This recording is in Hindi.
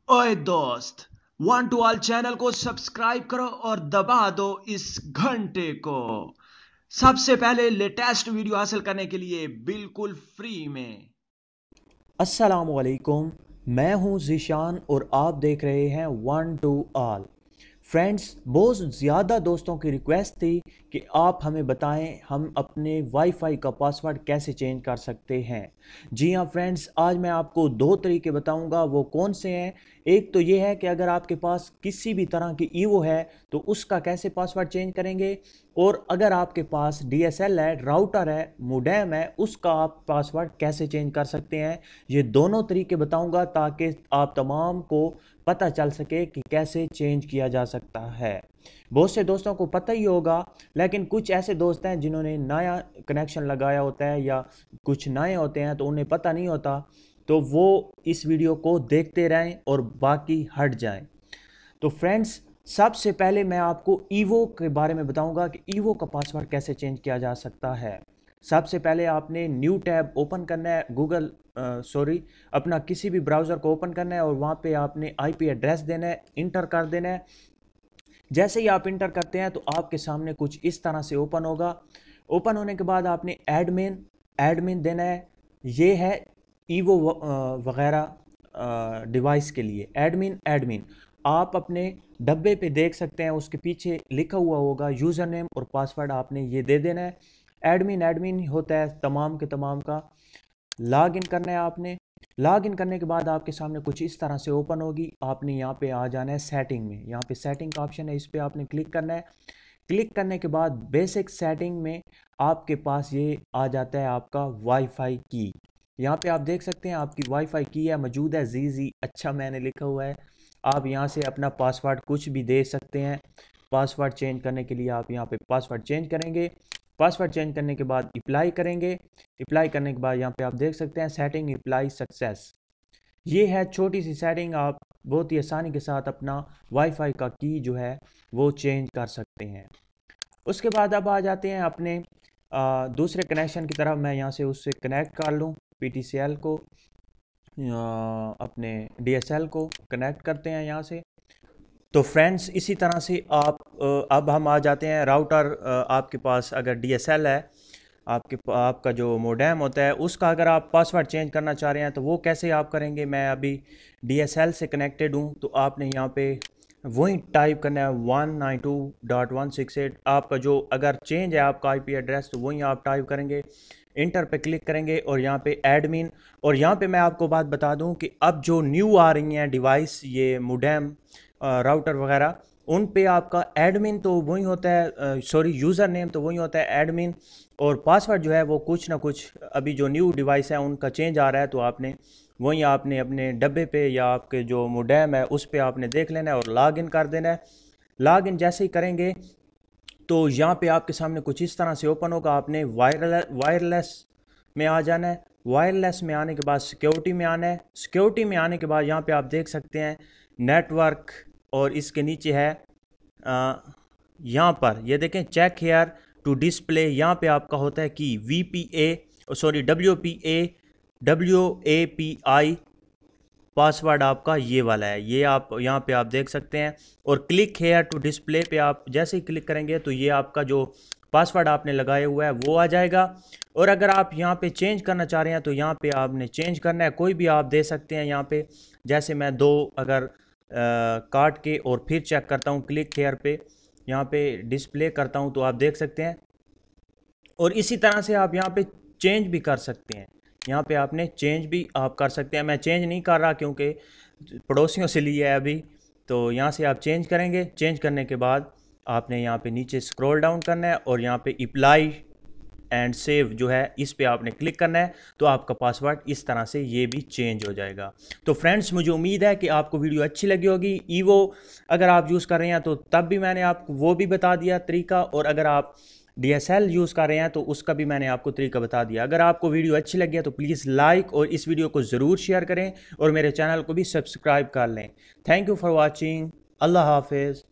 ओए दोस्त, वन टू ऑल चैनल को सब्सक्राइब करो और दबा दो इस घंटे को सबसे पहले लेटेस्ट वीडियो हासिल करने के लिए बिल्कुल फ्री में। अस्सलामुअलैकुम। मैं हूं ज़ीशान और आप देख रहे हैं वन टू ऑल। फ्रेंड्स, बहुत ज़्यादा दोस्तों की रिक्वेस्ट थी कि आप हमें बताएं हम अपने वाईफाई का पासवर्ड कैसे चेंज कर सकते हैं। जी हाँ फ्रेंड्स, आज मैं आपको दो तरीके बताऊंगा। वो कौन से हैं? एक तो ये है कि अगर आपके पास किसी भी तरह की ईवो है तो उसका कैसे पासवर्ड चेंज करेंगे, और अगर आपके पास डीएसएल है, राउटर है, मोडेम है, उसका आप पासवर्ड कैसे चेंज कर सकते हैं। ये दोनों तरीके बताऊंगा ताकि आप तमाम को पता चल सके कि कैसे चेंज किया जा सकता है। बहुत से दोस्तों को पता ही होगा, लेकिन कुछ ऐसे दोस्त हैं जिन्होंने नया कनेक्शन लगाया होता है या कुछ नए होते हैं तो उन्हें पता नहीं होता, तो वो इस वीडियो को देखते रहें और बाकी हट जाएं। तो फ्रेंड्स, सबसे पहले मैं आपको ईवो के बारे में बताऊंगा कि ईवो का पासवर्ड कैसे चेंज किया जा सकता है। सबसे पहले आपने न्यू टैब ओपन करना है, गूगल अपना किसी भी ब्राउज़र को ओपन करना है और वहाँ पे आपने आईपी एड्रेस देना है, इंटर कर देना है। जैसे ही आप इंटर करते हैं तो आपके सामने कुछ इस तरह से ओपन होगा। ओपन होने के बाद आपने एडमिन एडमिन देना है। ये है ईवो वगैरह डिवाइस के लिए एडमिन एडमिन। आप अपने डब्बे पे देख सकते हैं, उसके पीछे लिखा हुआ होगा यूज़र नेम और पासवर्ड, आपने ये दे देना है। एडमिन एडमिन होता है तमाम के तमाम का। लॉग इन करना है आपने। लॉग इन करने के बाद आपके सामने कुछ इस तरह से ओपन होगी। आपने यहाँ पे आ जाना है सेटिंग में। यहाँ पे सेटिंग का ऑप्शन है, इस पर आपने क्लिक करना है। क्लिक करने के बाद बेसिक सेटिंग में आपके पास ये आ जाता है आपका वाईफाई की। यहाँ पे आप देख सकते हैं आपकी वाईफाई की है, मौजूद है जी अच्छा मैंने लिखा हुआ है। आप यहाँ से अपना पासवर्ड कुछ भी दे सकते हैं। पासवर्ड चेंज करने के लिए आप यहाँ पे पासवर्ड चेंज करेंगे। पासवर्ड चेंज करने के बाद अप्लाई करेंगे। अप्लाई करने के बाद यहाँ पे आप देख सकते हैं सेटिंग अप्लाई सक्सेस। ये है छोटी सी सेटिंग, आप बहुत ही आसानी के साथ अपना वाईफाई का की जो है वो चेंज कर सकते हैं। उसके बाद अब आ जाते हैं अपने दूसरे कनेक्शन की तरफ। मैं यहाँ से उससे कनेक्ट कर लूँ पीटीसीएल को, अपने डीएसएल को कनेक्ट करते हैं यहाँ से। तो फ्रेंड्स, इसी तरह से आप अब हम आ जाते हैं राउटर। आपके पास अगर डीएसएल है, आपका जो मोडेम होता है उसका अगर आप पासवर्ड चेंज करना चाह रहे हैं तो वो कैसे आप करेंगे। मैं अभी डीएसएल से कनेक्टेड हूँ, तो आपने यहाँ पे वही टाइप करना है 192.168। आपका जो अगर चेंज है आपका आईपी एड्रेस तो वही आप टाइप करेंगे। इंटर पे क्लिक करेंगे और यहाँ पे एडमिन। और यहाँ पे मैं आपको बात बता दूँ कि अब जो न्यू आ रही हैं डिवाइस, ये मोडेम राउटर वगैरह, उन पे आपका एडमिन तो वही होता है, यूज़र नेम तो वही होता है एडमिन, और पासवर्ड जो है वो कुछ ना कुछ अभी जो न्यू डिवाइस है उनका चेंज आ रहा है, तो आपने अपने डब्बे पे या आपके जो मोडेम है उस पे आपने देख लेना है और लॉग इन कर देना है। लॉग इन जैसे ही करेंगे तो यहाँ पे आपके सामने कुछ इस तरह से ओपन होगा। आपने वायरलेस में आ जाना है। वायरलेस में आने के बाद सिक्योरिटी में आना है। सिक्योरिटी में आने के बाद यहाँ पे आप देख सकते हैं नेटवर्क, और इसके नीचे है यहाँ पर ये देखें चेक हेयर टू डिस्प्ले। यहाँ पे आपका होता है कि WAPI पासवर्ड आपका ये वाला है, ये आप यहाँ पे आप देख सकते हैं। और क्लिक हेयर टू डिस्प्ले पे आप जैसे ही क्लिक करेंगे तो ये आपका जो पासवर्ड आपने लगाया हुआ है वो आ जाएगा। और अगर आप यहाँ पे चेंज करना चाह रहे हैं तो यहाँ पे आपने चेंज करना है, कोई भी आप दे सकते हैं यहाँ पे। जैसे मैं दो अगर काट के और फिर चेक करता हूँ, क्लिक हेयर पे यहाँ पे डिस्प्ले करता हूँ तो आप देख सकते हैं। और इसी तरह से आप यहाँ पे चेंज भी कर सकते हैं। यहाँ पे आपने चेंज भी आप कर सकते हैं। मैं चेंज नहीं कर रहा क्योंकि पड़ोसियों से लिया है अभी। तो यहाँ से आप चेंज करेंगे। चेंज करने के बाद आपने यहाँ पे नीचे स्क्रॉल डाउन करना है और यहाँ पे अप्लाई एंड सेव जो है इस पे आपने क्लिक करना है, तो आपका पासवर्ड इस तरह से ये भी चेंज हो जाएगा। तो फ्रेंड्स, मुझे उम्मीद है कि आपको वीडियो अच्छी लगी होगी। ईवो अगर आप यूज़ कर रहे हैं तो तब भी मैंने आपको वो भी बता दिया तरीका, और अगर आप डीएसएल यूज़ कर रहे हैं तो उसका भी मैंने आपको तरीका बता दिया। अगर आपको वीडियो अच्छी लगी है तो प्लीज़ लाइक और इस वीडियो को ज़रूर शेयर करें और मेरे चैनल को भी सब्सक्राइब कर लें। Thank you for watching. अल्लाह हाफिज़।